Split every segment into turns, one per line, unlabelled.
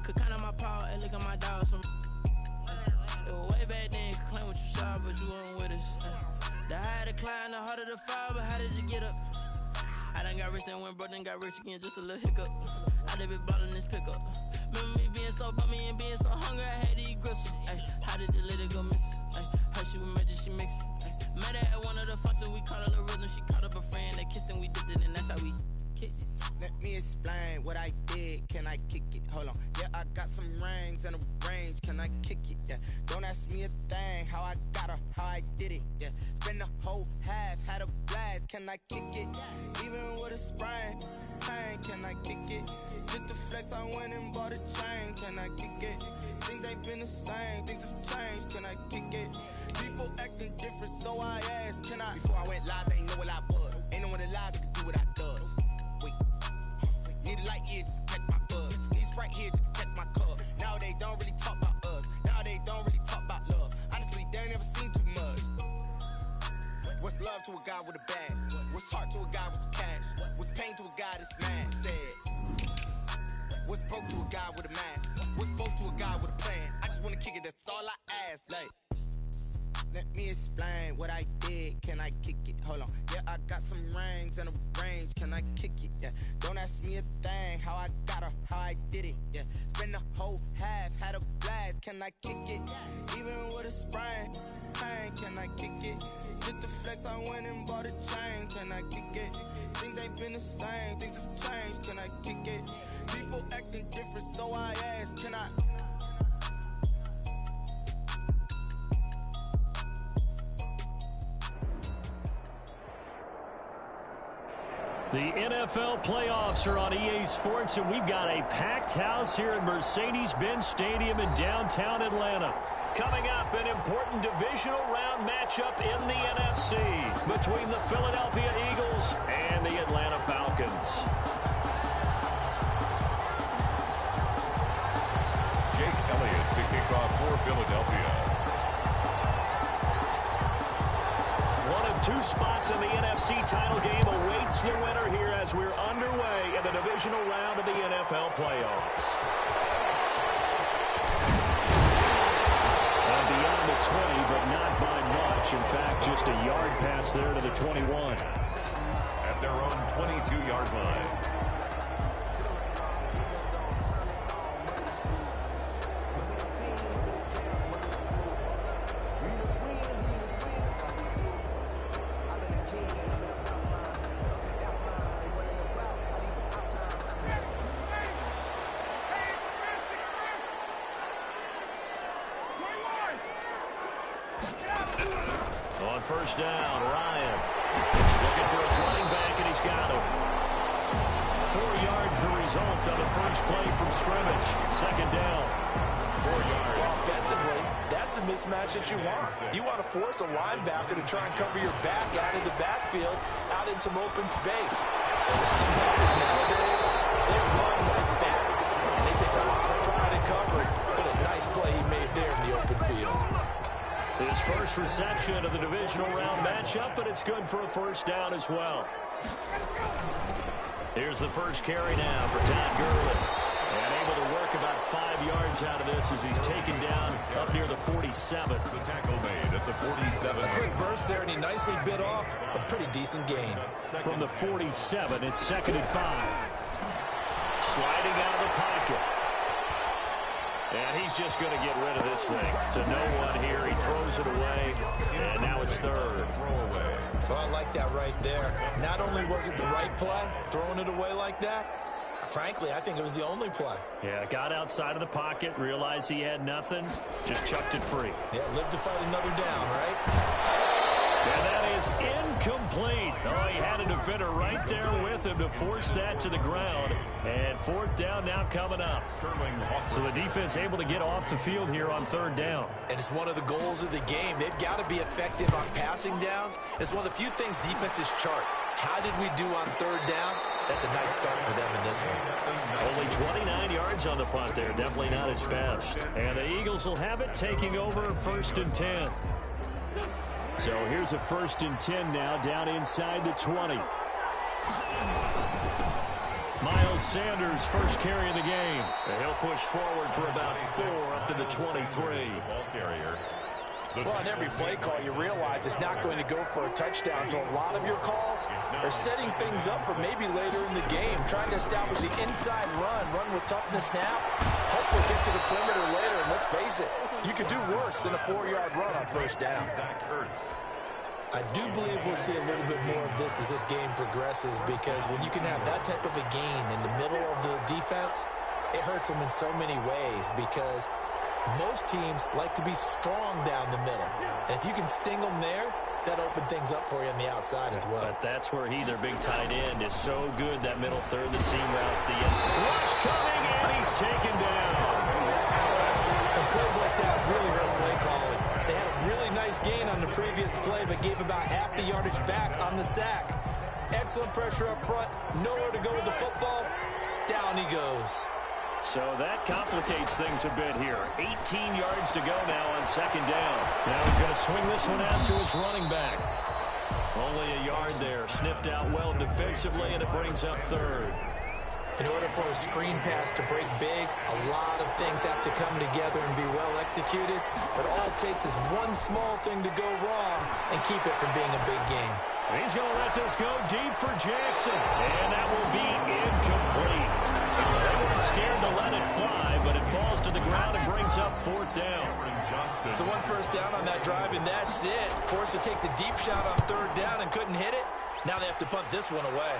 Could count on my power, and look at my dogs from. It was way back then, could claim what you saw, but you weren't with us. The higher the climb, the harder the fall, but how did you get up? I done got rich and went broke, then got rich again, just a little hiccup. I done been ballin' this pickup. Remember me being so bummy and being so hungry, I had to eat gristle. Ay, how did the lady go miss? Ay, how she was magic, she mixed. Met her at one of the functions, we caught a little rhythm. She caught up a friend, they kissed and we dipped it, and that's how we kicked it.
Let me explain what I did, can I kick it? Hold on, yeah, I got some rings and a range, can I kick it? Yeah, don't ask me a thing, how I got her, how I did it. Yeah, spend the whole half, had a blast, can I kick it? Even with a sprain, pain, can I kick it? Just the flex, I went and bought a chain, can I kick it? Things ain't been the same, things have changed, can I kick it? People acting different, so I asked, can I? Before I went live, they ain't know what I was. Ain't no one alive that could do what I does. Wait, need a light here just to catch my buzz. Need Sprite here just to catch my cup. Now they don't really talk about us. Now they don't really talk about love. Honestly, they ain't never seen too much. What's love to a guy with a bag? What's heart to a guy with some cash? What's pain to a guy that's mad? Said. What's broke to a guy with a mask? What's both to a guy with a plan? I just wanna kick it, that's all I ask. Like, let me explain what I did, can I kick it? Hold on, yeah, I got some rings and a range, can I kick it? Yeah, don't ask me a thing, how I got her, how I did it. Yeah, spend the whole half, had a blast, can I kick it? Even with a sprain, pain, can I kick it? Just the flex, I went and bought a chain, can I kick it? Things ain't been the same, things have changed, can I kick it? People acting different, so I ask, can I?
The NFL playoffs are on EA Sports, and we've got a packed house here at Mercedes-Benz Stadium in downtown Atlanta. Coming up, an important divisional round matchup in the NFC between the Philadelphia Eagles and the Atlanta Falcons.
Jake Elliott to kick off for Philadelphia.
One of two spots in the NFC title game awaits the winner here as we're underway in the divisional round of the NFL playoffs. And beyond the 20, but not by much. In fact, just a yard pass there to the 21.
At their own 22-yard line.
On first down, Ryan looking for his running back, and he's got him. 4 yards the result of the first play from scrimmage. Second down.
4 yards. Offensively, that's the mismatch that you want. You want to force a linebacker to try and cover your back out of the backfield, out in some open space. Linebackers nowadays, they run like backs, and they take a lot of pride in covering. What a nice play he made there in the open field.
His first reception of the divisional round matchup, but it's good for a first down as well. Here's the first carry now for Todd Gurley. And able to work about 5 yards out of this as he's taken down up near the 47.
The tackle made at the 47.
A quick burst there, and he nicely bit off a pretty decent gain.
From the 47, it's 2nd and 5. Sliding out of the pocket. And he's just going to get rid of this thing to no one here. He throws it away, and now it's 3rd.
Throwaway.
Well, I like that right there. Not only was it the right play, throwing it away like that, frankly, I think it was the only play.
Yeah, got outside of the pocket, realized he had nothing, just chucked it free.
Yeah, live to fight another down, right?
And that is incomplete. Oh, he had a defender right there with him to force that to the ground. And 4th down now coming up. So the defense able to get off the field here on 3rd down.
And it's one of the goals of the game. They've got to be effective on passing downs. It's one of the few things defenses chart. How did we do on 3rd down? That's a nice start for them in this one.
Only 29 yards on the punt there. Definitely not his best. And the Eagles will have it, taking over 1st and 10. So here's a 1st and 10 now, down inside the 20. Miles Sanders, first carry of the game. And he'll push forward for about 4 up to the 23.
Ball carrier.
Well, on every play call, you realize it's not going to go for a touchdown. So a lot of your calls are setting things up for maybe later in the game, trying to establish the inside run with toughness now. Hope we'll get to the perimeter later, and let's face it, you could do worse than a 4-yard run on first down.
I do believe we'll see a little bit more of this as this game progresses, because when you can have that type of a gain in the middle of the defense, it hurts them in so many ways, because most teams like to be strong down the middle. And if you can sting them there, that opens things up for you on the outside as well.
But that's where their big tight end, is so good, that middle third, the seam routes, the end. Rush coming, and he's taken down.
And plays like that really hurt play calling. They had a really nice gain on the previous play, but gave about half the yardage back on the sack. Excellent pressure up front, nowhere to go with the football. Down he goes.
So that complicates things a bit here. 18 yards to go now on second down. Now he's going to swing this one out to his running back. Only a yard there. Sniffed out well defensively, and it brings up third.
In order for a screen pass to break big, a lot of things have to come together and be well executed. But all it takes is one small thing to go wrong and keep it from being a big game.
He's going to let this go deep for Jackson. And that will be incomplete. They weren't scared to let it fly, but it falls to the ground and brings up fourth down.
So one first down on that drive, and that's it. Forced to take the deep shot on third down and couldn't hit it. Now they have to punt this one away.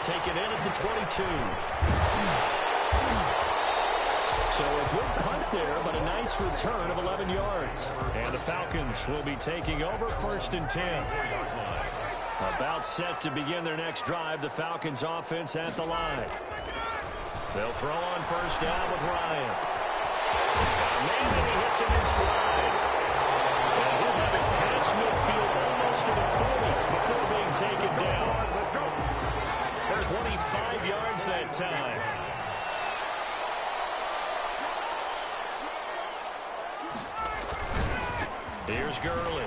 Taken in at the 22. So a good punt there, but a nice return of 11 yards. And the Falcons will be taking over, 1st and 10. About set to begin their next drive, the Falcons offense at the line. They'll throw on first down with Ryan. Maybe he hits him in stride. And he'll have it past midfield almost to the 40 before being taken down. 25 yards that time. Here's Gurley.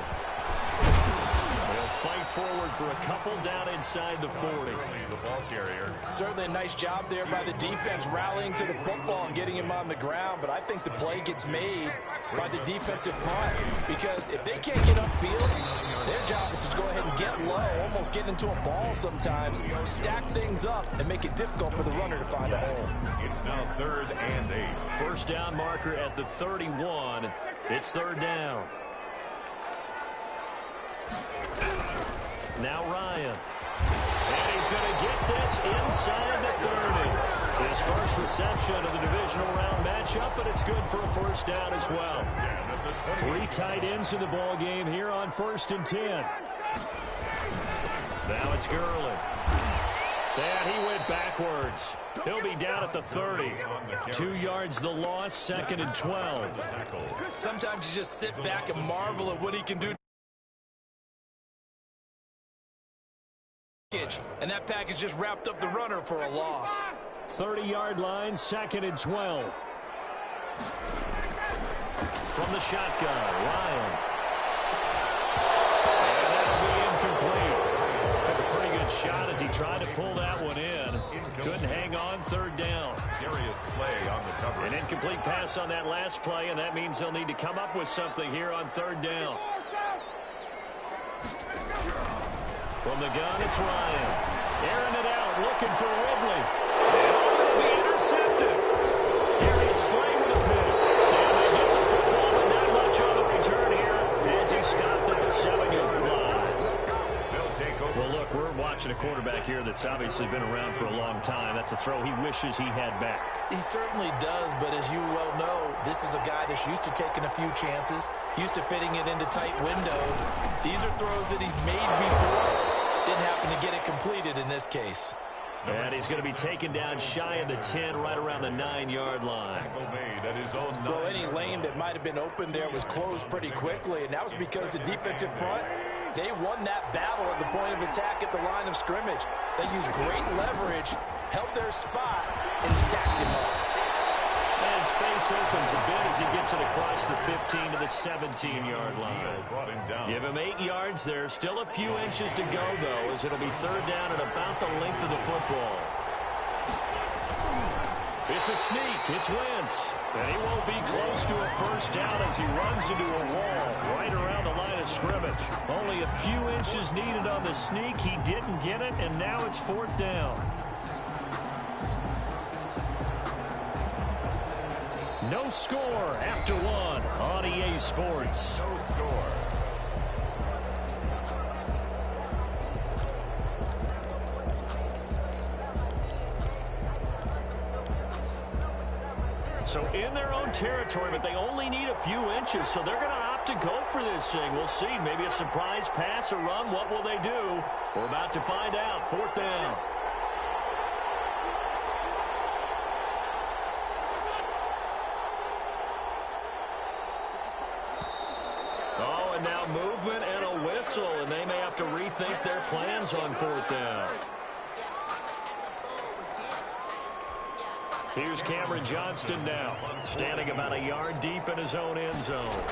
They'll fight forward for a couple down inside the 40.
The ball carrier.
Certainly a nice job there by the defense rallying to the football and getting him on the ground, but I think the play gets made by the defensive front, because if they can't get upfield, their job is to go ahead and get low, almost get into a ball sometimes, stack things up, and make it difficult for the runner to find a hole.
It's now 3rd and 8.
First down marker at the 31. It's third down. Now Ryan. And he's going to get this inside the 30. His first reception of the divisional round matchup, but it's good for a first down as well. 3 tight ends in the ball game here on 1st and 10. Now it's Gurley. And he went backwards. He'll be down at the 30. 2 yards the loss, 2nd and 12.
Sometimes you just sit back and marvel at what he can do. And that package just wrapped up the runner for a loss.
30-yard line, 2nd and 12. From the shotgun, Ryan. And that'll be incomplete. Took a pretty good shot as he tried to pull that one in. Couldn't hang on, third down.
Darius Slay on the cover.
An incomplete pass on that last play, and that means they'll need to come up with something here on third down. From the gun, it's Ryan. Airing it out, looking for Ridley. And be intercepted. Darius Slay with a pick. And they get the football, but not much on the return here as he stopped at the 7-yard line. Well, look, we're watching a quarterback here that's obviously been around for a long time. That's a throw he wishes he had back.
He certainly does, but as you well know, this is a guy that's used to taking a few chances, used to fitting it into tight windows. These are throws that he's made before. Didn't happen to get it completed in this case.
And he's going to be taken down shy of the 10, right around the 9-yard line.
Well, any lane that might have been open there was closed pretty quickly, and that was because the defensive front, they won that battle at the point of attack at the line of scrimmage. They used great leverage, held their spot, and stacked him up.
And space opens a bit as he gets it across the 15 to the 17-yard line. Give him 8 yards there. Still a few inches to go, though, as it'll be third down at about the length of the football. It's a sneak. It's Wentz. And he won't be close to a first down as he runs into a wall right around the line of scrimmage. Only a few inches needed on the sneak. He didn't get it, and now it's fourth down. No score after one on EA Sports.
No score.
So in their own territory, but they only need a few inches, so they're going to opt to go for this thing. We'll see. Maybe a surprise pass or run. What will they do? We're about to find out. Fourth down. Oh, and now movement and a whistle, and they may have to rethink their plans on fourth down. Here's Cameron Johnston now, standing about a yard deep in his own end zone.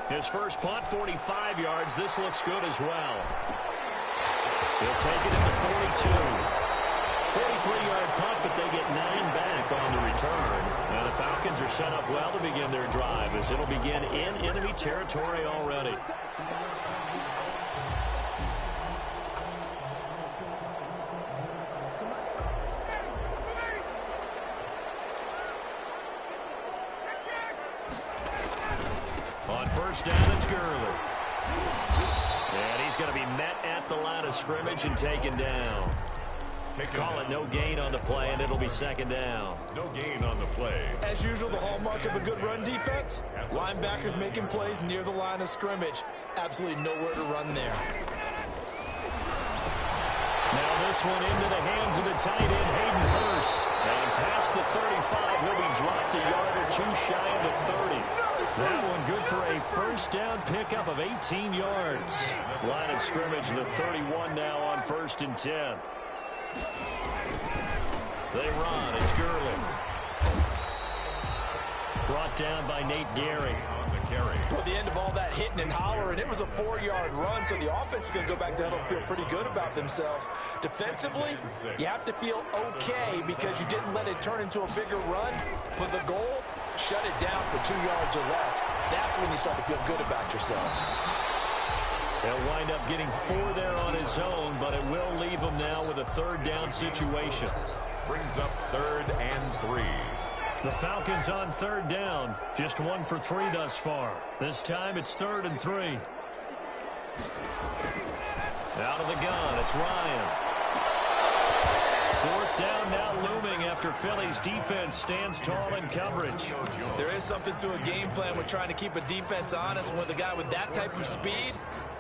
His first punt, 45 yards. This looks good as well. He'll take it at the 42. 43-yard punt, but they get 9 back on the return. Now the Falcons are set up well to begin their drive, as it'll begin in enemy territory already. On first down, it's Gurley. And he's going to be met at the line of scrimmage and taken down. Call it no gain on the play, and it'll be second down.
No gain on the play.
As usual, the hallmark of a good run defense, linebackers making plays near the line of scrimmage. Absolutely nowhere to run there.
Now this one into the hands of the tight end, Hayden Hurst. And past the 35, he'll be dropped a yard or two shy of the 30. That one good for a first down pickup of 18 yards. Line of scrimmage, the 31 now on 1st and 10. They run. It's Gurley. Brought down by Nate Gary.
Well, the end of all that hitting and hollering, it was a 4-yard run, so the offense is going to go back down and feel pretty good about themselves. Defensively, you have to feel okay because you didn't let it turn into a bigger run, but the goal, shut it down for 2 yards or less. That's when you start to feel good about yourselves.
He'll wind up getting 4 there on his own, but it will leave him now with a third down situation.
Brings up 3rd and 3.
The Falcons on third down. Just 1 for 3 thus far. This time it's 3rd and 3. Out of the gun, it's Ryan. Fourth down now looming after Philly's defense stands tall in coverage.
There is something to a game plan with trying to keep a defense honest. With a guy with that type of speed,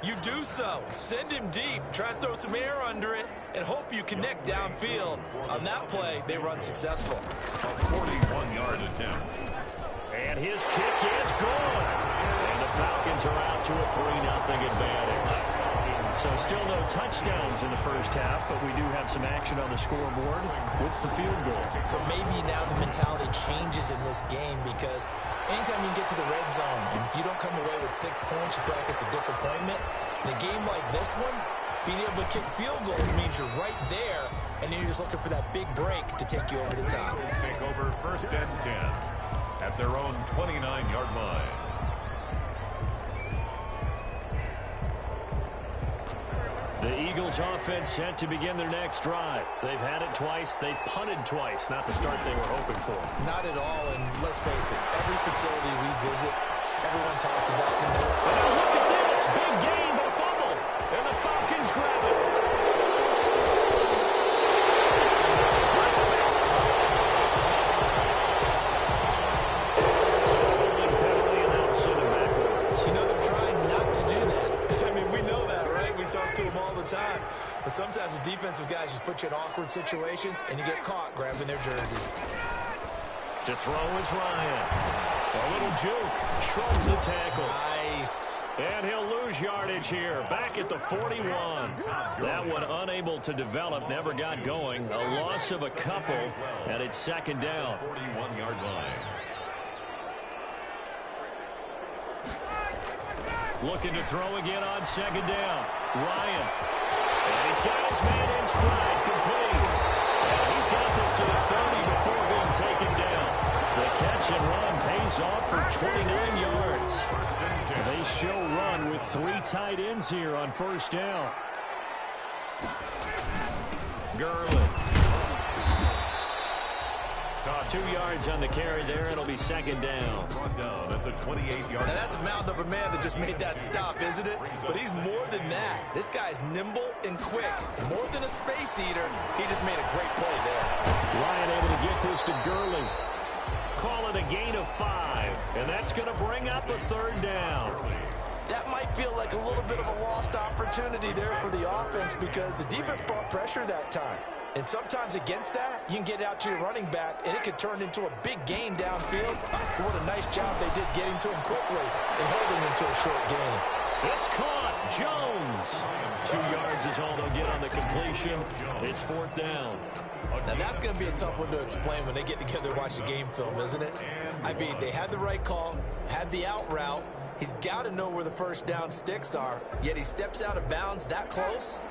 you do so. Send him deep. Try and throw some air under it and hope you connect downfield. On that play, they run successful.
A 41-yard attempt.
And his kick is good. And the Falcons are out to a 3-0 advantage. So still no touchdowns in the first half, but we do have some action on the scoreboard with the field goal.
So maybe now the mentality changes in this game because anytime you get to the red zone, and if you don't come away with 6 points, you feel like it's a disappointment. In a game like this one, being able to kick field goals means you're right there, and then you're just looking for that big break to take you over the top.
Take over 1st and 10 at their own 29-yard line.
The Eagles offense set to begin their next drive. They've had it twice. They've punted twice. Not the start they were hoping for.
Not at all, and let's face it, every facility we visit, everyone talks about control.
And now look at this. Big gain, but a fumble. And the Falcons grab it. So holding penalty, and now send it backwards.
You know they're trying not to do that. I mean, we know that, right? We talk to them all the time. But sometimes the defensive guys just put you in awkward situations, and you get caught grabbing their jerseys.
To throw is Ryan. A little juke. Shrugs the tackle.
Nice.
And he'll lose lose yardage here. Back at the 41. That one unable to develop, never got going. A loss of a couple, and it's second down.
41-yard line.
Looking to throw again on second down. Ryan. And he's got his man in stride, complete. And he's got this to the 30 before being taken down. The catch and run pays off for 29 yards. They show run with 3 tight ends here on first down. Gurley. 2 yards on the carry there. It'll be second down.
Brought down at the 28-yard.
Now that's a mountain of a man that just made that stop, isn't it? But he's more than that. This guy's nimble and quick. More than a space eater. He just made a great play there.
Ryan able to get this to Gurley. Call it a gain of 5. And that's going to bring up a third down.
That might feel like a little bit of a lost opportunity there for the offense because the defense brought pressure that time. And sometimes against that, you can get out to your running back, and it could turn into a big gain downfield. But what a nice job they did getting to him quickly and holding him to a short gain.
It's caught. Jones. 2 yards is all they'll get on the completion. It's fourth down.
Now that's going to be a tough one to explain when they get together and watch the game film, isn't it? I mean, they had the right call, had the out route. He's got to know where the first down sticks are, yet he steps out of bounds that close.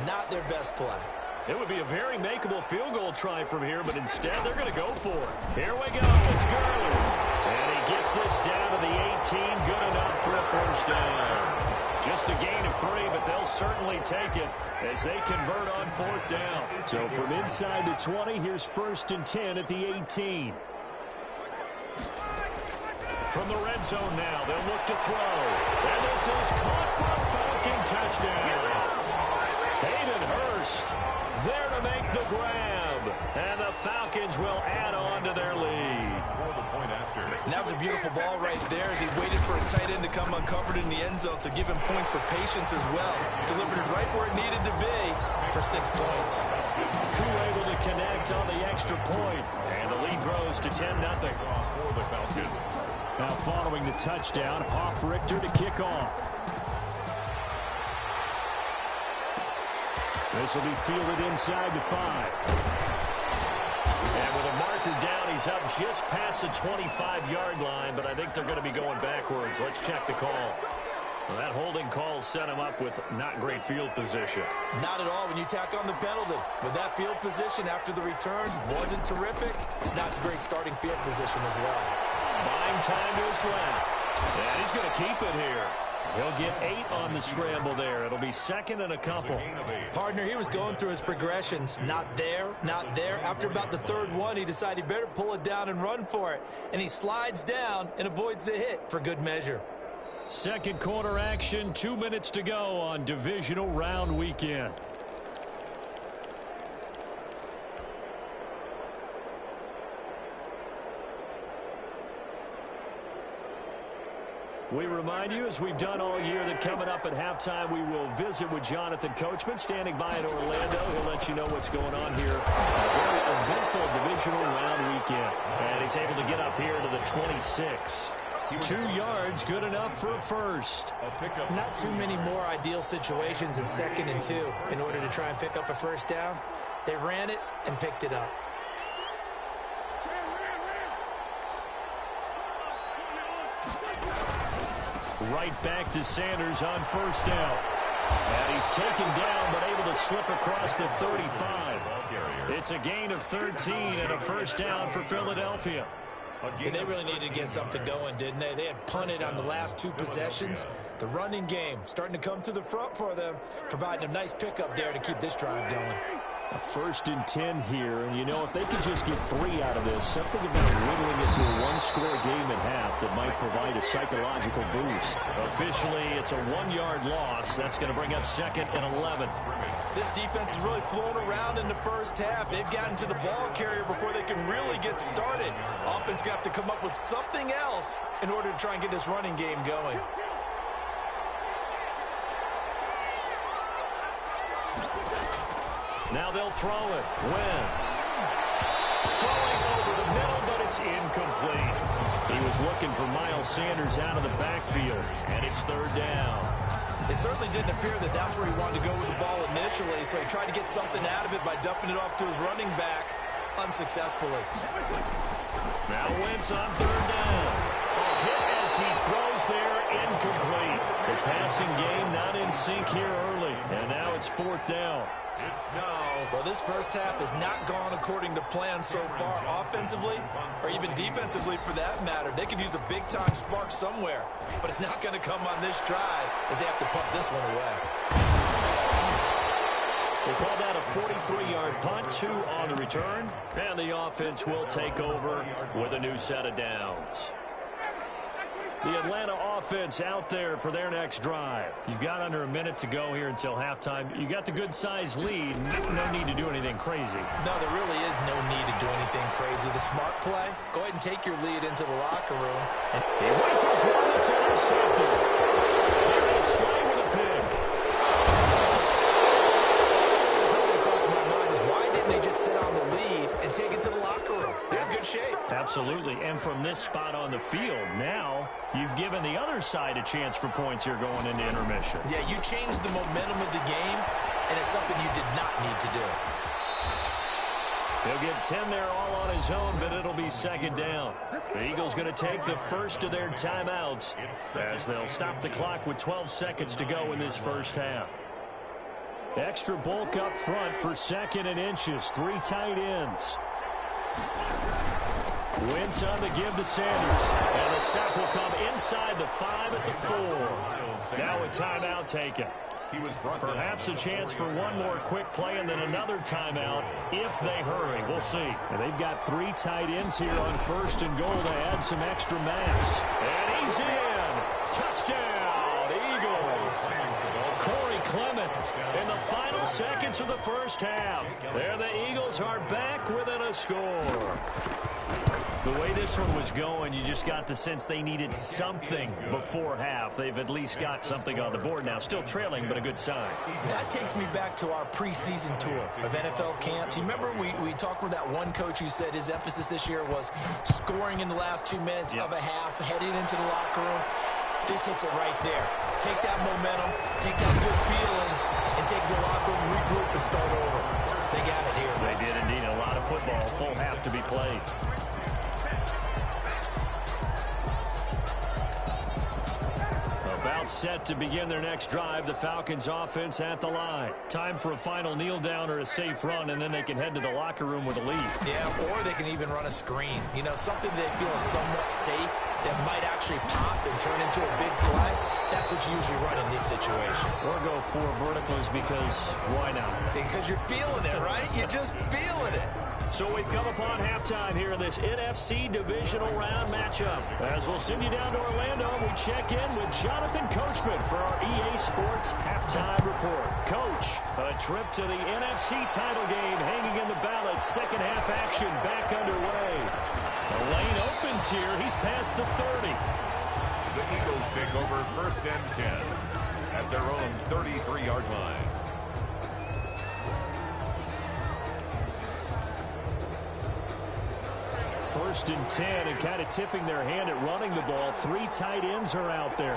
Not their best play.
It would be a very makeable field goal try from here, but instead they're going to go for it. Here we go. It's Gurley. And he gets this down to the 18. Good enough for a first down. Just a gain of 3, but they'll certainly take it as they convert on fourth down. So from inside the 20, here's 1st and 10 at the 18. From the red zone now, they'll look to throw. And this is caught for a Falcon touchdown. Hayden Hurst there to make the grab. And the Falcons will add on to their lead.
And that was a beautiful ball right there as he waited for his tight end to come uncovered in the end zone, so give him points for patience as well. Delivered it right where it needed to be for 6 points.
Crew able to connect on the extra point, and the lead grows to 10-0.
For the Falcons.
Now following the touchdown, Hoff-Richter to kick off. This will be fielded inside the 5. And with a marker down, he's up just past the 25-yard line, but I think they're going to be going backwards. Let's check the call. Well, that holding call set him up with not great field position.
Not at all when you tack on the penalty. With that field position after the return wasn't terrific. It's not a great starting field position as well.
Buying time to his left. And he's going to keep it here. He'll get 8 on the scramble there. It'll be second and a couple.
Partner, he was going through his progressions. Not there, not there. After about the 3rd one, he decided he better pull it down and run for it. And he slides down and avoids the hit for good measure.
Second quarter action, 2 minutes to go on divisional round weekend. We remind you, as we've done all year, that coming up at halftime, we will visit with Jonathan Coachman, standing by in Orlando. He'll let you know what's going on here. A very eventful divisional round weekend. And he's able to get up here to the 26. 2 yards, good enough for a first.
Not too many more ideal situations in 2nd and 2 in order to try and pick up a first down. They ran it and picked it up.
Right back to Sanders on first down. And he's taken down, but able to slip across the 35. It's a gain of 13 and a first down for Philadelphia.
And they really needed to get something going, didn't they? They had punted on the last 2 possessions. The running game starting to come to the front for them, providing a nice pickup there to keep this drive going.
A 1st and 10 here, and you know, if they could just get 3 out of this, something about whittling it to a 1-score game at half that might provide a psychological boost. Officially, it's a 1-yard loss. That's going to bring up 2nd and 11.
This defense is really flown around in the first half. They've gotten to the ball carrier before they can really get started. Offense going to have to come up with something else in order to try and get this running game going.
Now they'll throw it. Wentz. Throwing over the middle, but it's incomplete. He was looking for Miles Sanders out of the backfield, and it's 3rd down.
It certainly didn't appear that that's where he wanted to go with the ball initially, so he tried to get something out of it by dumping it off to his running back unsuccessfully.
Now Wentz on third down. A hit as he throws there, incomplete. The passing game not in sync here early, and now it's fourth down.
Well, this first half has not gone according to plan so far, offensively or even defensively for that matter. They could use a big-time spark somewhere, but it's not going to come on this drive as they have to punt this one away.
We'll call that a 43-yard punt, 2 on the return, and the offense will take over with a new set of downs. The Atlanta offense out there for their next drive. You've got under a minute to go here until halftime. You got the good-sized lead. No need to do anything crazy.
No, there really is no need to do anything crazy. The smart play, go ahead and take your lead into the locker room. And
he rifles one that's intercepted. There is Slay with a pick.
So the first thing crossing my mind is why didn't they just sit on the lead and take it to the locker room? They're in good shape.
Absolutely, and from this spot on the field, now you've given the other side a chance for points here going into intermission.
Yeah, you changed the momentum of the game, and it's something you did not need to do.
He'll get 10 there all on his own, but it'll be second down. The Eagles going to take the first of their timeouts as they'll stop the clock with 12 seconds to go in this first half. Extra bulk up front for 2nd and inches, 3 tight ends. Wentz on the give to Sanders. And the stop will come inside the 5 at the 4. Now a timeout taken. Perhaps a chance for one more quick play and then another timeout if they hurry. We'll see. And they've got 3 tight ends here on 1st and goal to add some extra mass. And he's in. Touchdown, Eagles. Corey Clement in the final seconds of the first half. There the Eagles are back within a score. The way this one was going, you just got the sense they needed something before half. They've at least got something on the board now. Still trailing, but a good sign.
That takes me back to our preseason tour of NFL camps. You remember we talked with that one coach who said his emphasis this year was scoring in the last 2 minutes of a half, heading into the locker room. This hits it right there. Take that momentum, take that good feeling, and take the locker room, regroup, and start over. They got it here.
They did indeed. A lot of football, full half to be played. About set to begin their next drive. The Falcons offense at the line. Time for a final kneel down or a safe run, and then they can head to the locker room with a lead.
Yeah, or they can even run a screen. You know, something they feel is somewhat safe that might actually pop and turn into a big play. That's what you usually run in this situation.
Or go 4 verticals because why not?
Because you're feeling it, right? You're just feeling it.
So we've come upon halftime here in this NFC Divisional Round matchup. As we'll send you down to Orlando, we check in with Jonathan Coachman for our EA Sports Halftime Report. Coach, a trip to the NFC title game hanging in the balance. Second half action back underway. The lane opens here. He's past the 30.
The Eagles take over 1st and 10 at their own 33-yard line.
First and 10, and kind of tipping their hand at running the ball. 3 tight ends are out there.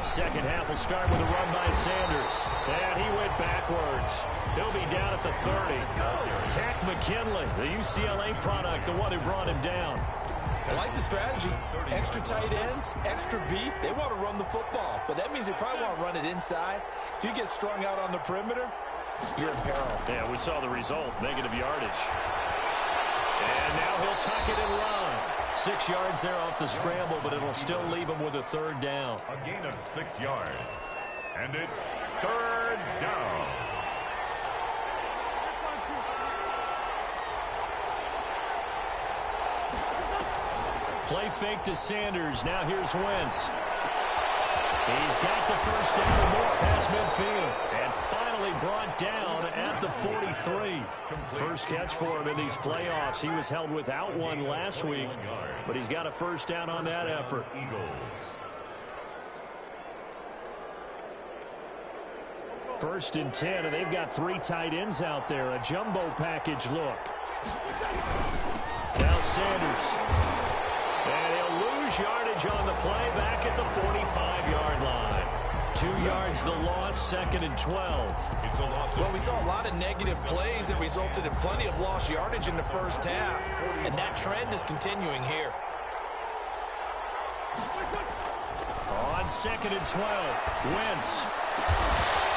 Second half will start with a run by Sanders. And he went backwards. He'll be down at the 30. Tack McKinley, the UCLA product, the one who brought him down.
I like the strategy. Extra tight ends, extra beef. They want to run the football, but that means they probably want to run it inside. If you get strung out on the perimeter, you're in peril.
Yeah, we saw the result, negative yardage. And now he'll tuck it and run. 6 yards there off the scramble, but it'll still leave him with a 3rd down.
A gain of 6 yards. And it's 3rd down.
Play fake to Sanders. Now here's Wentz. He's got the first down and more past midfield. And finally brought down at the 43. First catch for him in these playoffs. He was held without one last week, but he's got a first down on that effort. First and 10, and they've got 3 tight ends out there. A jumbo package look. Now Sanders. And he'll lose yardage on the play back at the 45-yard line. 2 yards the loss, 2nd and 12.
It's a loss.
Well, we saw a lot of negative plays that resulted in plenty of lost yardage in the first half, and that trend is continuing here.
On 2nd and 12, Wentz.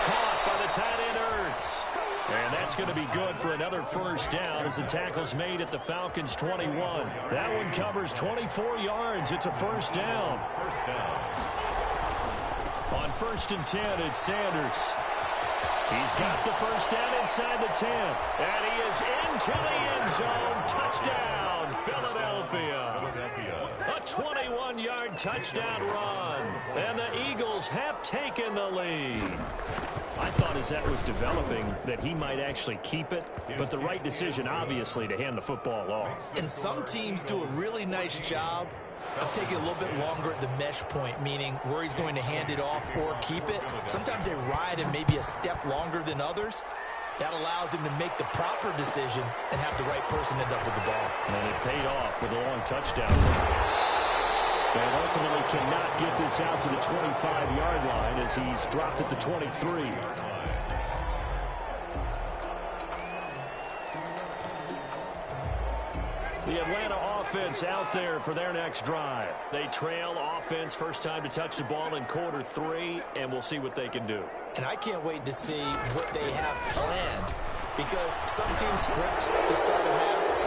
Caught by the tight end, Ertz. And that's going to be good for another first down as the tackle's made at the Falcons' 21. That one covers 24 yards. It's a first down.
First down.
On 1st and 10, it's Sanders. He's got the first down inside the 10. And he is into the end zone. Touchdown, Philadelphia. A 21-yard touchdown run. And the Eagles have taken the lead. I thought as that was developing that he might actually keep it, but the right decision, obviously, to hand the football off.
And some teams do a really nice job of taking a little bit longer at the mesh point, meaning where he's going to hand it off or keep it. Sometimes they ride him maybe a step longer than others. That allows him to make the proper decision and have the right person end up with the ball.
And it paid off with a long touchdown. And ultimately cannot get this out to the 25-yard line as he's dropped at the 23. The Atlanta offense out there for their next drive. They trail offense, first time to touch the ball in quarter 3, and we'll see what they can do.
And I can't wait to see what they have planned, because some teams script to start a half.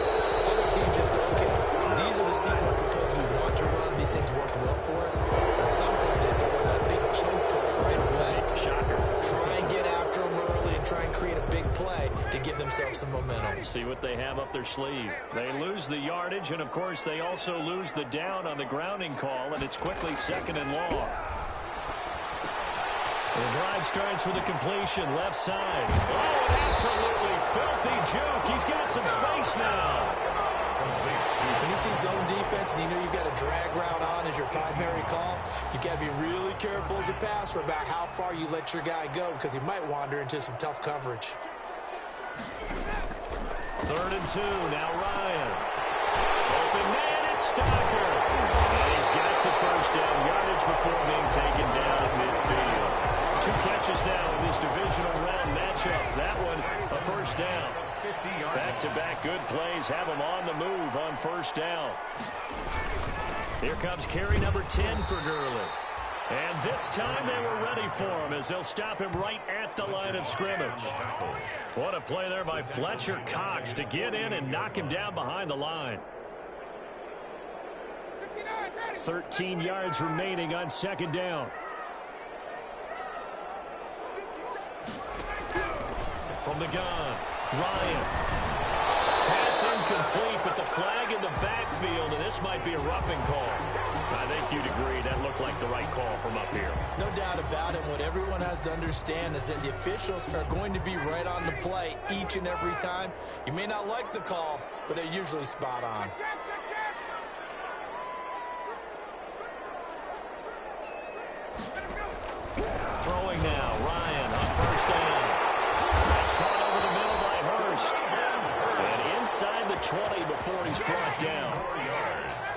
Other teams just go, okay, these are the sequence of plays we want to run. These things worked well for us. And sometimes they throw in that big choke play right away.
Shocker.
Try and get after them early and try and create a big play to give themselves some momentum.
See what they have up their sleeve. They lose the yardage, and, of course, they also lose the down on the grounding call, and it's quickly 2nd and long. The drive starts with a completion, left side. Oh, an absolutely filthy juke. He's got some space now.
When you see zone defense and you know you've got a drag route on as your primary call, you've got to be really careful as a passer about how far you let your guy go, because he might wander into some tough coverage.
3rd and 2, now Ryan. Open man, it's Stocker. And he's got the first down yardage before being taken down at midfield. 2 catches now in this divisional round matchup. That one, a first down. Back-to-back good plays have him on the move on first down. Here comes carry number 10 for Gurley. And this time they were ready for him as they'll stop him right at the line of scrimmage. What a play there by Fletcher Cox to get in and knock him down behind the line. 13 yards remaining on 2nd down. From the gun, Ryan. Pass incomplete, but the flag in the backfield, and this might be a roughing call. I think you'd agree that looked like the right call from up here.
No doubt about it. What everyone has to understand is that the officials are going to be right on the play each and every time. You may not like the call, but they're usually spot on.
Throwing now, Ryan on first down. That's caught over the middle by Hurst. And inside the 20 before he's brought down.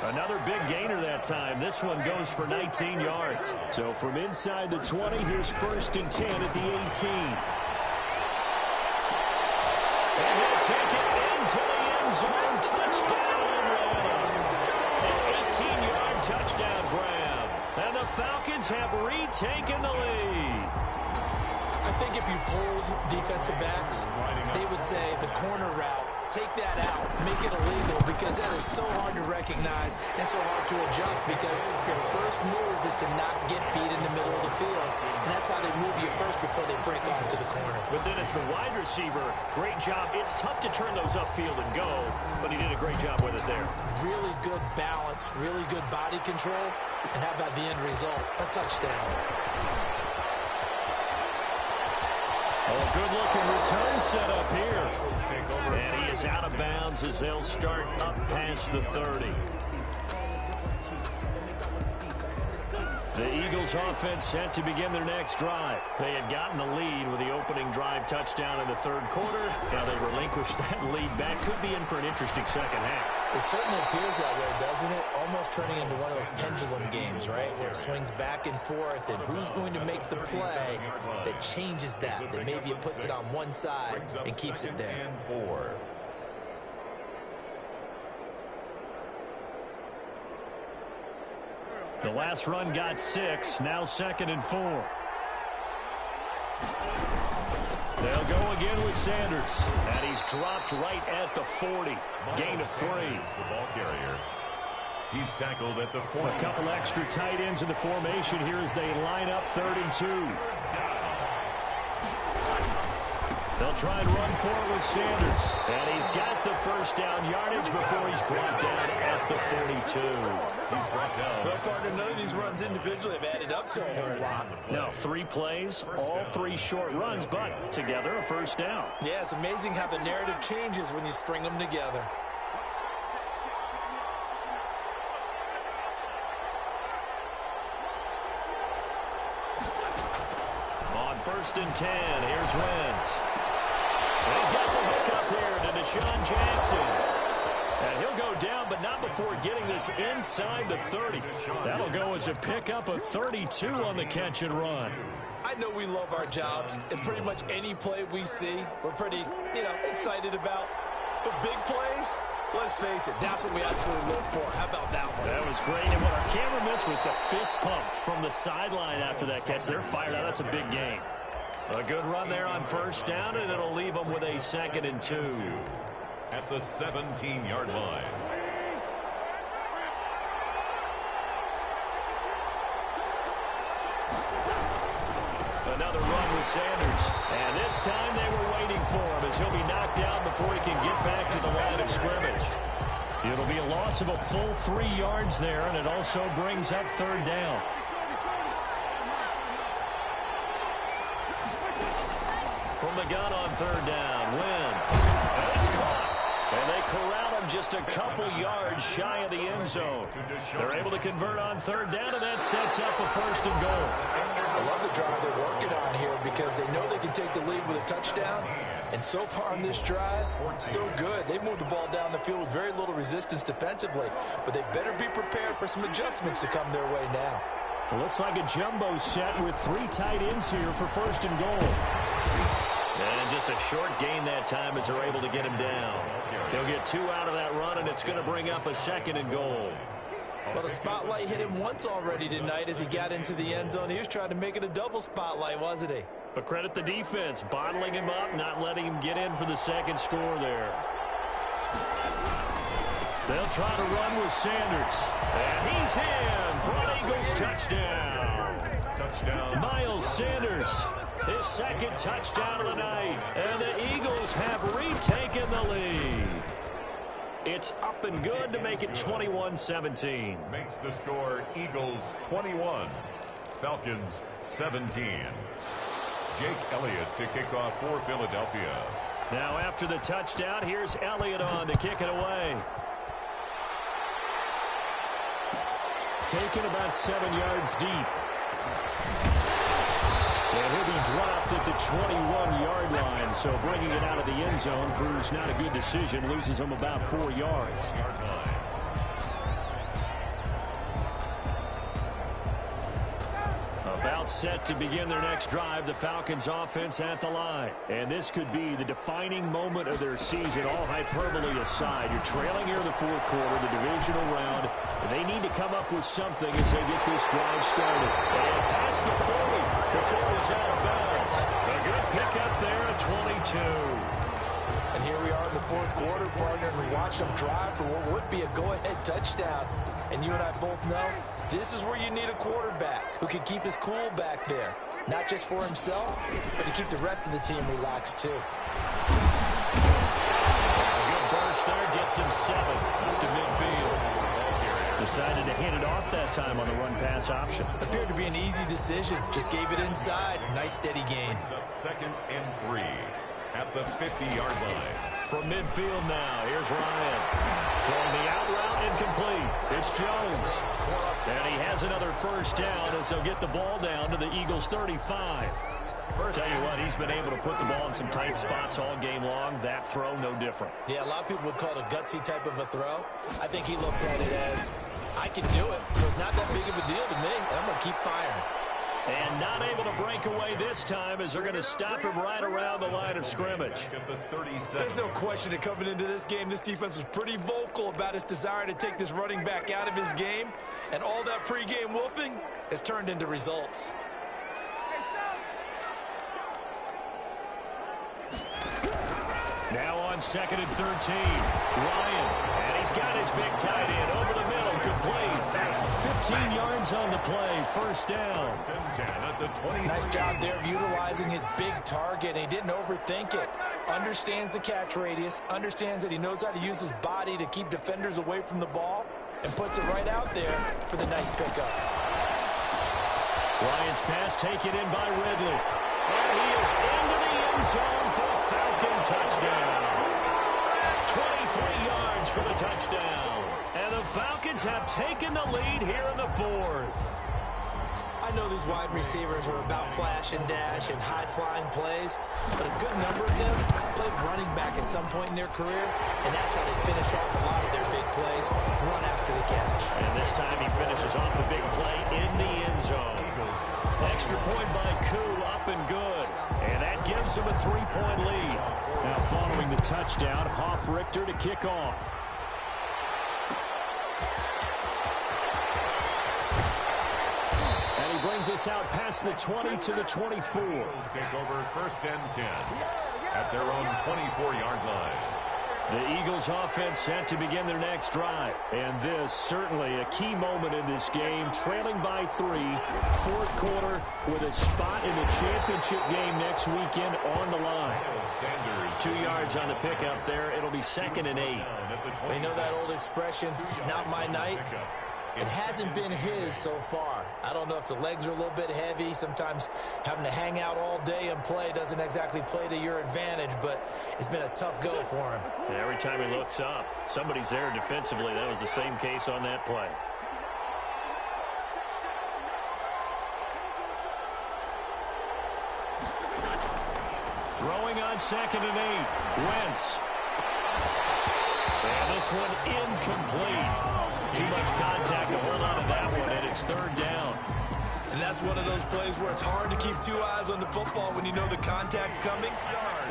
Another big gainer that time. This one goes for 19 yards. So from inside the 20, here's 1st and 10 at the 18. And he'll take it into the end zone. Touchdown, Atlanta. An 18-yard touchdown grab. And the Falcons have retaken the lead.
I think if you polled defensive backs, they would say the corner route, take that out, make it illegal, because that is so hard to recognize and so hard to adjust, because your first move is to not get beat in the middle of the field, and that's how they move you first before they break off to the corner.
But then as the wide receiver, great job. It's tough to turn those upfield and go, but he did a great job with it there.
Really good balance, really good body control, and how about the end result? A touchdown.
Oh, good-looking return set up here. And he is out of bounds as they'll start up past the 30. The Eagles offense set to begin their next drive. They had gotten the lead with the opening drive touchdown in the third quarter. Now they relinquished that lead back. Could be in for an interesting second half.
It certainly appears that way, doesn't it? Almost turning into one of those pendulum games, right? Where it swings back and forth, and who's going to make the play that changes that maybe it puts it on one side and keeps it there.
The last run got 6, now 2nd and 4. They'll go again with Sanders, and he's dropped right at the 40. Gain of 3.
The ball carrier. He's tackled at the 40.
A couple extra tight ends in the formation here as they line up 3rd and 2. They'll try and run for it with Sanders. And he's got the first down yardage before he's brought down at the 42.
He's brought down.
Well, partner, none of these runs individually have added up to a whole lot.
No, 3 plays, all 3 short runs, but together a first down.
Yeah, it's amazing how the narrative changes when you string them together.
On 1st and 10, here's Wentz. He's got the hook up here to Deshaun Jackson. And he'll go down, but not before getting this inside the 30. That'll go as a pickup of 32 on the catch and run.
I know we love our jobs, and pretty much any play we see, we're pretty, excited about. The big plays, let's face it, that's what we absolutely look for. How about that one?
That was great, and what our camera missed was the fist pump from the sideline after that catch. They're fired out. That's a big gain. A good run there on 1st down, and it'll leave them with a 2nd and 2.
At the 17-yard line.
Another run with Sanders. And this time they were waiting for him as he'll be knocked down before he can get back to the line of scrimmage. It'll be a loss of a full 3 yards there, and it also brings up 3rd down. From the gun on 3rd down, Wentz. And it's caught. And they corral him just a couple yards shy of the end zone. They're able to convert on 3rd down, and that sets up a 1st and goal.
I love the drive they're working on here because they know they can take the lead with a touchdown. And so far on this drive, so good. They moved the ball down the field with very little resistance defensively. But they better be prepared for some adjustments to come their way now.
It looks like a jumbo set with 3 tight ends here for 1st and goal. And just a short gain that time as they're able to get him down. They'll get 2 out of that run, and it's going to bring up a 2nd and goal.
Well, the spotlight hit him once already tonight as he got into the end zone. He was trying to make it a double spotlight, wasn't he?
But credit the defense, bottling him up, not letting him get in for the 2nd score there. They'll try to run with Sanders. And he's in for an Eagles touchdown.
Touchdown.
Miles Sanders, his 2nd touchdown of the night. And the Eagles have retaken the lead. It's up and good to make it 21-17.
Makes the score Eagles 21, Falcons 17. Jake Elliott to kick off for Philadelphia.
Now after the touchdown, here's Elliott on to kick it away. Taken about 7 yards deep. And he'll be dropped at the 21-yard line, so bringing it out of the end zone proves not a good decision. Loses him about 4 yards. About set to begin their next drive, the Falcons offense at the line. And this could be the defining moment of their season, all hyperbole aside. You're trailing here in the 4th quarter, the divisional round. And they need to come up with something as they get this drive started. And past the 40 before he's out of bounds. A good pickup there at 22.
And here we are in the 4th quarter, partner, and we watch them drive for what would be a go-ahead touchdown. And you and I both know this is where you need a quarterback who can keep his cool back there. Not just for himself, but to keep the rest of the team relaxed, too.
A good burst there, gets him 7 up to midfield. Decided to hand it off that time on the run-pass option.
Appeared to be an easy decision. Just gave it inside. Nice, steady gain.
Up 2nd and 3 at the 50-yard line.
From midfield now, here's Ryan. Throwing the out route incomplete. It's Jones. And he has another first down as they'll get the ball down to the Eagles' 35. Tell you what, he's been able to put the ball in some tight spots all game long. That throw, no different.
Yeah, a lot of people would call it a gutsy type of a throw. I think he looks at it as, I can do it, so it's not that big of a deal to me, and I'm going to keep firing.
And not able to break away this time as they're going to stop him right around the line of scrimmage.
There's no question that coming into this game, this defense was pretty vocal about its desire to take this running back out of his game, and all that pregame wolfing has turned into results.
Now on 2nd and 13, Ryan, and he's got his big tight end over the middle, complete. 15 yards on the play, first down.
Nice job there of utilizing his big target. He didn't overthink it. Understands the catch radius, understands that he knows how to use his body to keep defenders away from the ball, and puts it right out there for the nice pickup.
Ryan's pass taken in by Ridley. And he is into the end zone for a Falcon touchdown. 23 yards for the touchdown. And the Falcons have taken the lead here in the 4th.
I know these wide receivers are about flash and dash and high-flying plays, but a good number of them played running back at some point in their career, and that's how they finish off a lot of their big plays, run after the catch.
And this time he finishes off the big play in the end zone. Extra point by Koo, up and good. And that gives him a 3-point lead. Now following the touchdown, Hoff-Richter to kick off. And he brings us out past the 20 to the 24.
Take over 1st and 10 at their own 24-yard line.
The Eagles offense set to begin their next drive. And this certainly a key moment in this game. Trailing by 3, 4th quarter with a spot in the championship game next weekend on the line. 2 yards on the pickup there. It'll be 2nd and 8.
You know that old expression, it's not my night? It hasn't been his so far. I don't know if the legs are a little bit heavy. Sometimes having to hang out all day and play doesn't exactly play to your advantage, but it's been a tough go for him.
And every time he looks up, somebody's there defensively. That was the same case on that play. Throwing on 2nd and 8. Wentz. And this one incomplete. Too much contact to hold on to that one, and it's 3rd down.
And that's one of those plays where it's hard to keep 2 eyes on the football when you know the contact's coming,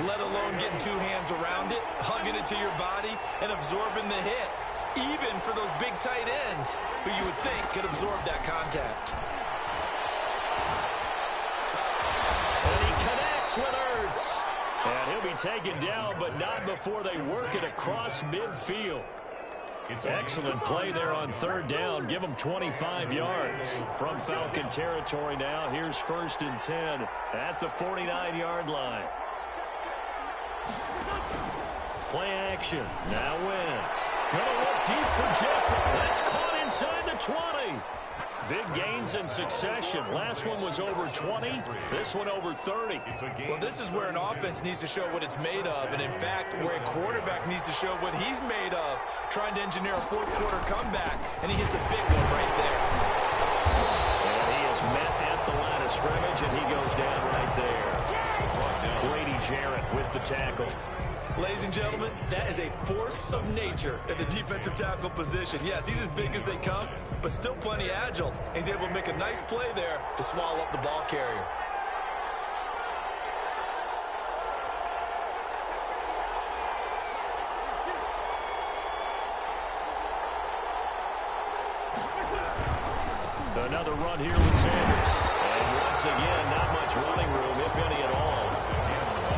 let alone getting 2 hands around it, hugging it to your body, and absorbing the hit, even for those big tight ends who you would think could absorb that contact.
And he connects with Ertz. And he'll be taken down, but not before they work it across midfield. Excellent play there on 3rd down. Give them 25 yards. From Falcon territory now, here's 1st and 10 at the 49-yard line. Play action. Now Wentz. Gonna look deep for Jeffrey. That's caught inside the 20. Big gains in succession. Last one was over 20. This one over 30.
Well, this is where an offense needs to show what it's made of. And, in fact, where a quarterback needs to show what he's made of, trying to engineer a 4th quarter comeback. And he hits a big one right there.
And he is met at the line of scrimmage, and he goes down right there. Brady Jarrett with the tackle.
Ladies and gentlemen, that is a force of nature at the defensive tackle position. Yes, he's as big as they come, but still plenty agile. He's able to make a nice play there to swallow up the ball carrier.
Another run here with Sanders. And once again, not much running room, if any at all.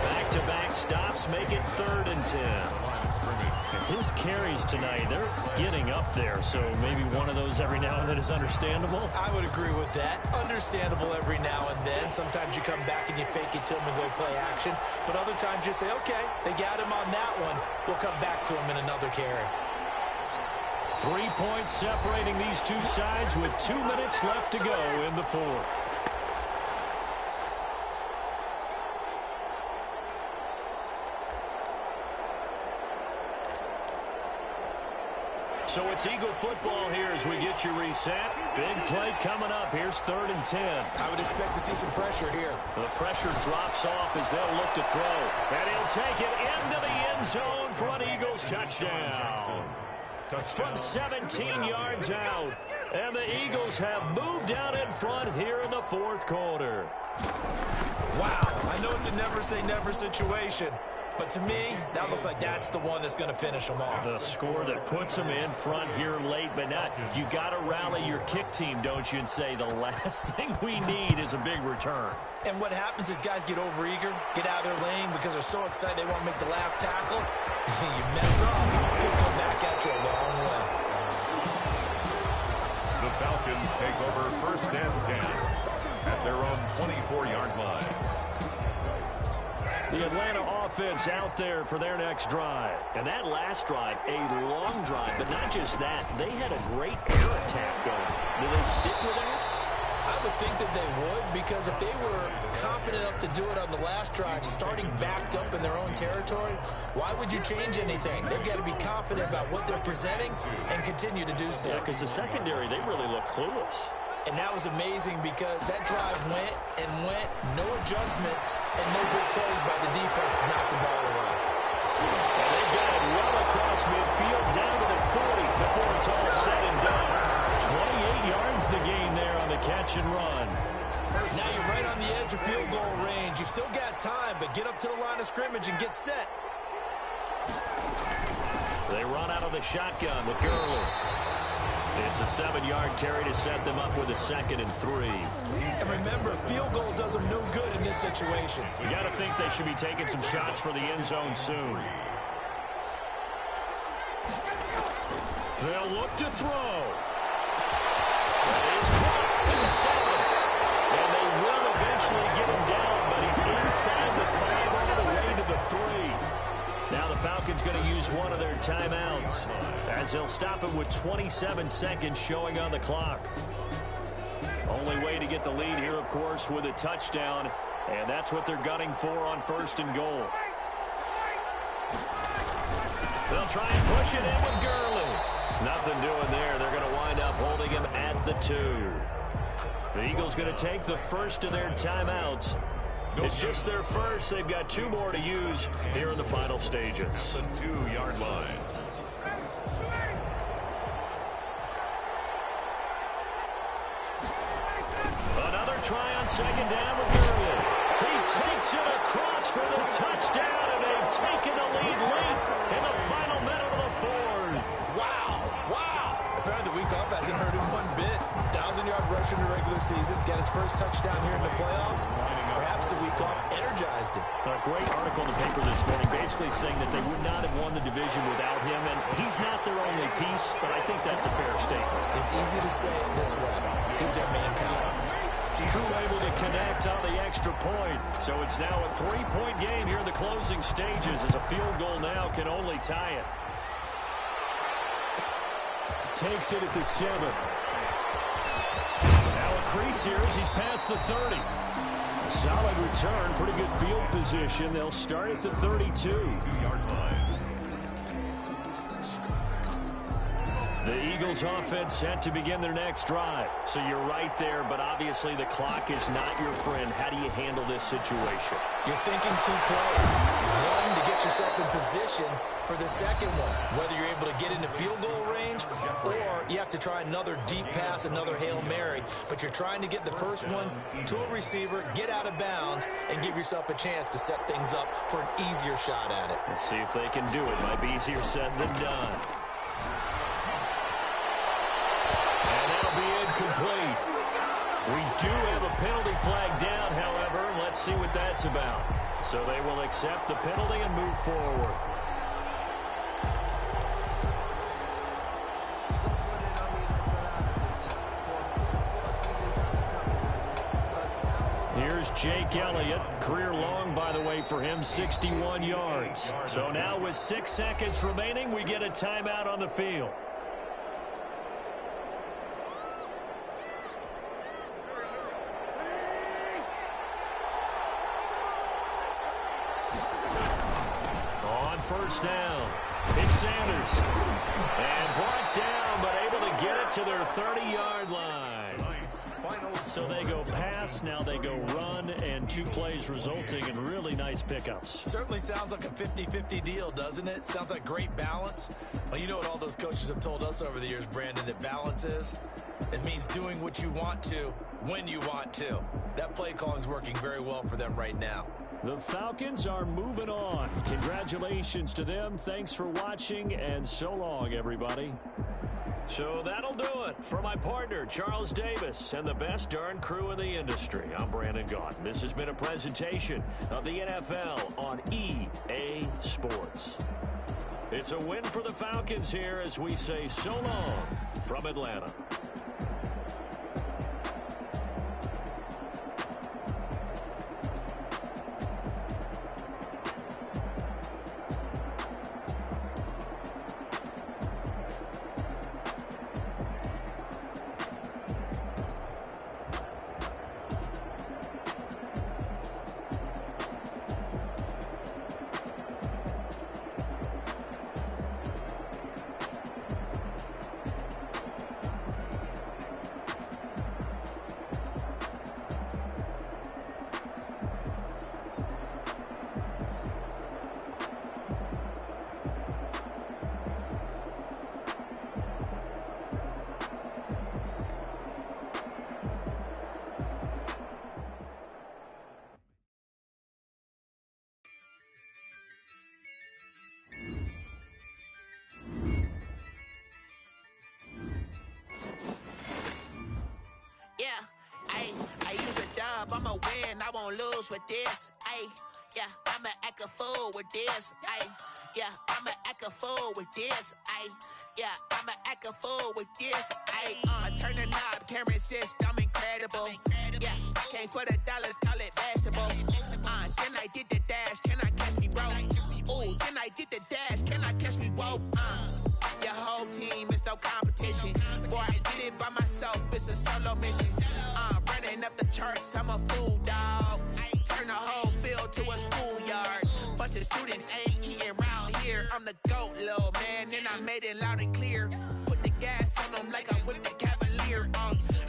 Back-to-back stops make it 3rd and 10. And his carries tonight, they're getting up there, so maybe one of those every now and then is understandable.
I would agree with that. Understandable every now and then. Sometimes you come back and you fake it to him and go play action. But other times you say, okay, they got him on that one. We'll come back to him in another carry.
3 points separating these two sides with 2 minutes left to go in the 4th. So it's Eagle football here as we get you reset. Big play coming up. Here's 3rd and 10.
I would expect to see some pressure here.
The pressure drops off as they'll look to throw. And he'll take it into the end zone for an Eagles touchdown. From 17 yards out. And the Eagles have moved out in front here in the 4th quarter.
Wow, I know it's a never-say-never situation, but to me, that looks like that's the one that's going to finish them off.
The score that puts them in front here late, but not. You got to rally your kick team, don't you, and say the last thing we need is a big return.
And what happens is guys get overeager, get out of their lane because they're so excited they want to make the last tackle. You mess up, it could come back at you a long way.
The Falcons take over 1st and 10 at their own 24-yard line.
The Atlanta offense out there for their next drive. And that last drive, a long drive, but not just that. They had a great air attack going. Do they stick with that?
I would think that they would, because if they were confident enough to do it on the last drive, starting backed up in their own territory, why would you change anything? They've got to be confident about what they're presenting and continue to do so.
Yeah, because the secondary, they really look clueless.
And that was amazing because that drive went and went, no adjustments, and no good plays by the defense to knock the ball away.
And they've got it well across midfield down to the 40 before it's all said and done. 28 yards the gain there on the catch and run.
Now you're right on the edge of field goal range. You've still got time, but get up to the line of scrimmage and get set.
They run out of the shotgun with Gurley. It's a 7-yard carry to set them up with a 2nd and 3.
And remember, field goal does them no good in this situation.
You got to think they should be taking some shots for the end zone soon. They'll look to throw. That is caught in 7. And they will eventually get him down, but he's inside the 5 all the way to the 3. Now the Falcons going to use one of their timeouts as they'll stop him with 27 seconds showing on the clock. Only way to get the lead here, of course, with a touchdown, and that's what they're gunning for on 1st and goal. They'll try and push it in with Gurley. Nothing doing there. They're going to wind up holding him at the 2. The Eagles going to take the first of their timeouts. It's just their first. They've got 2 more to use here in the final stages.
The 2-yard line.
Another try on 2nd down with Gurley. He takes it across for the touchdown, and they've taken the lead late in the final minute of the 4th.
Wow. Apparently the week off hasn't hurt him one bit. 1,000-yard rush in the regular season. Got his first touchdown here in the playoffs. Perhaps the week off energized him.
A great article in the paper this morning basically saying that they would not have won the division without him, and he's not their only piece, but I think that's a fair statement.
It's easy to say it this way. He's their main guy.
Drew able to connect on the extra point. So it's now a 3-point game here in the closing stages as a field goal now can only tie it. Takes it at the 7. Now a crease here as he's past the 30. Solid return, pretty good field position. They'll start at the 32.
2-yard line.
The Eagles offense set to begin their next drive. So you're right there, but obviously the clock is not your friend. How do you handle this situation?
You're thinking 2 plays. One, to get yourself in position for the second one, whether you're able to get into field goal range or you have to try another deep pass, another Hail Mary. But you're trying to get the first one to a receiver, get out of bounds, and give yourself a chance to set things up for an easier shot at it.
Let's see if they can do it. Might be easier said than done. Incomplete. We do have a penalty flag down, however. Let's see what that's about. So they will accept the penalty and move forward. Here's Jake Elliott. Career long, by the way, for him, 61 yards. So now with 6 seconds remaining, we get a timeout on the field. First down. It's Sanders. And brought down, but able to get it to their 30-yard line. So they go pass, now they go run, and 2 plays resulting in really nice pickups.
Certainly sounds like a 50-50 deal, doesn't it? Sounds like great balance. Well, you know what all those coaches have told us over the years, Brandon, that balance is? It means doing what you want to, when you want to. That play calling is working very well for them right now.
The Falcons are moving on. Congratulations to them. Thanks for watching, and so long, everybody. So that'll do it. For my partner, Charles Davis, and the best darn crew in the industry, I'm Brandon Gaudin. This has been a presentation of the NFL on EA Sports. It's a win for the Falcons here as we say so long from Atlanta.
I'ma win, I won't lose with this. Ay, yeah, I'ma act a fool with this. Ay, yeah, I'ma act a fool with this. Ay, yeah, I'ma act a fool with this. Ay, I turn the knob, can't resist, I'm incredible. Yeah, came for the dollars, call it vegetable. Then I did the dash, can I catch me, bro? Ooh, then I did the dash, can I catch me, whoa? Your whole team is no competition. Boy, I did it by myself, it's a solo mission. Running up the charts, I'm a fool, dog. Turn the whole field to a schoolyard. Bunch of students ain't eating round here. I'm the GOAT, little man, and I made it loud and clear. Put the gas on them like I'm with the Cavalier.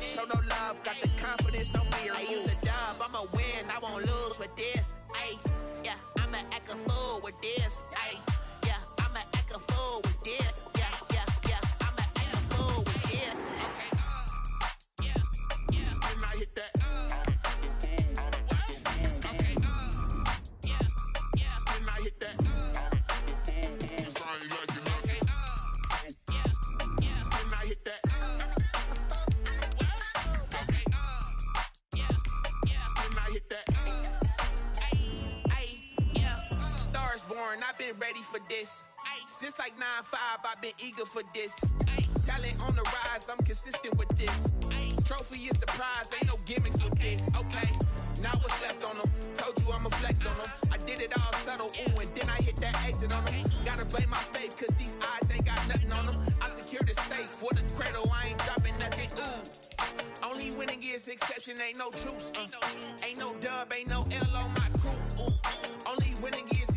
Show no love, got the confidence, no fear. I use a dub, I'ma win, I won't lose with this. Ay, yeah, I'ma act a fool with this. Ay, yeah, I'ma act a fool with this. Yeah, yeah, yeah, I'ma act a fool with this. Hit that. Stars born, I've been ready for this. Since like 9-5, I've been eager for this. Talent on the rise, I'm consistent with this. Trophy is the prize, ain't no gimmicks with this. Okay, now what's left on them? Told you I'ma flex on them. I did it all subtle, ooh, and then I hit that exit on them. Gotta blame my faith, cause these odds ain't got nothing on them. I secured the safe for the cradle, I ain't dropping nothing, ooh. Only winning is exception, ain't no truce. Ain't no dub, ain't no L on my crew, ooh. Only winning is